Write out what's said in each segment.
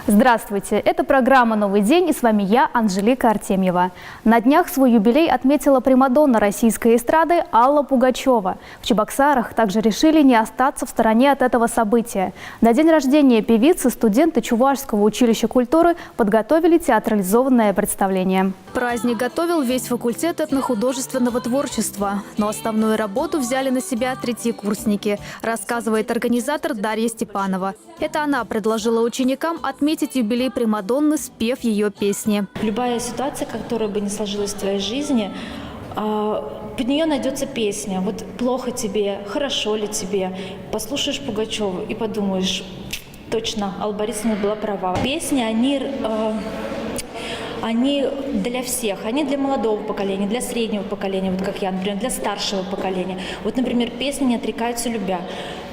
Здравствуйте! Это программа «Новый день» и с вами я, Анжелика Артемьева. На днях свой юбилей отметила примадонна российской эстрады Алла Пугачева. В Чебоксарах также решили не остаться в стороне от этого события. На день рождения певицы студенты Чувашского училища культуры подготовили театрализованное представление. Праздник готовил весь факультет этнохудожественного творчества. Но основную работу взяли на себя третьекурсники, рассказывает организатор Дарья Степанова. Это она предложила ученикам отметить юбилей примадонны, спев ее песни. Любая ситуация, которая бы не сложилась в твоей жизни, под нее найдется песня. Вот плохо тебе, хорошо ли тебе. Послушаешь Пугачеву и подумаешь, точно, Алла Борисовна была права. Песни, они для всех. Они для молодого поколения, для среднего поколения, вот как я, например, для старшего поколения. Вот, например, песни «Не отрекаются любя».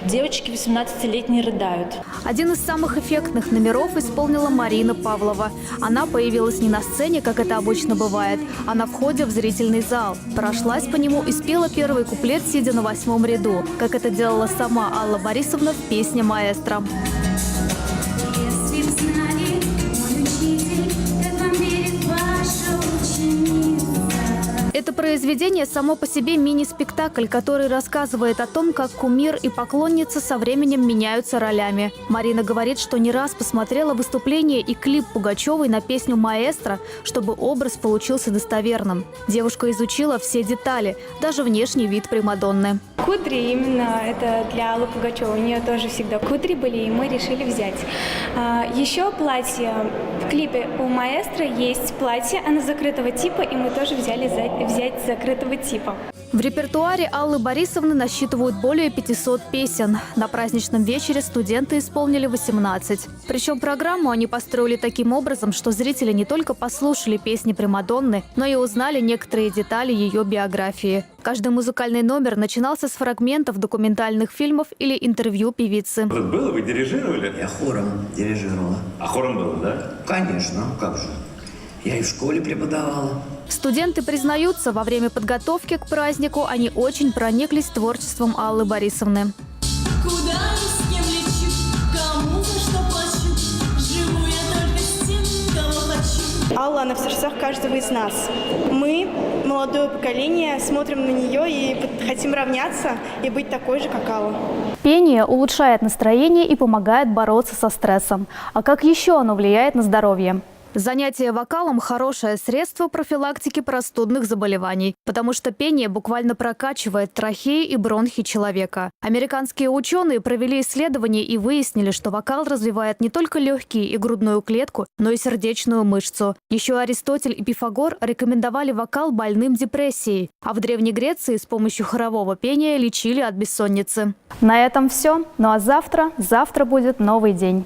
Девочки 18-летние рыдают. Один из самых эффектных номеров исполнила Марина Павлова. Она появилась не на сцене, как это обычно бывает, а на входе в зрительный зал. Прошлась по нему и спела первый куплет, сидя на 8-м ряду, как это делала сама Алла Борисовна в песне «Маэстро». Это произведение само по себе мини-спектакль, который рассказывает о том, как кумир и поклонница со временем меняются ролями. Марина говорит, что не раз посмотрела выступление и клип Пугачевой на песню «Маэстро», чтобы образ получился достоверным. Девушка изучила все детали, даже внешний вид примадонны. Кудри именно это для Аллы Пугачевой. У нее тоже всегда кудри были, и мы решили взять. Еще платье. В клипе у «Маэстро» есть платье, оно закрытого типа, и мы тоже взять закрытого типа. В репертуаре Аллы Борисовны насчитывают более 500 песен. На праздничном вечере студенты исполнили 18. Причем программу они построили таким образом, что зрители не только послушали песни примадонны, но и узнали некоторые детали ее биографии. Каждый музыкальный номер начинался с фрагментов документальных фильмов или интервью певицы. Было? Вы дирижировали? Я хором дирижировала. А хором было, да? Конечно, как же. Я и в школе преподавала. Студенты признаются, во время подготовки к празднику они очень прониклись творчеством Аллы Борисовны. Куда и с кем лечу, кому за что плачу, живу я только с тем, кого хочу. Алла, она в сердцах каждого из нас. Мы, молодое поколение, смотрим на нее и хотим равняться и быть такой же, как Алла. Пение улучшает настроение и помогает бороться со стрессом. А как еще оно влияет на здоровье? Занятие вокалом – хорошее средство профилактики простудных заболеваний, потому что пение буквально прокачивает трахеи и бронхи человека. Американские ученые провели исследования и выяснили, что вокал развивает не только легкие и грудную клетку, но и сердечную мышцу. Еще Аристотель и Пифагор рекомендовали вокал больным депрессией, а в Древней Греции с помощью хорового пения лечили от бессонницы. На этом все. Ну а завтра будет новый день.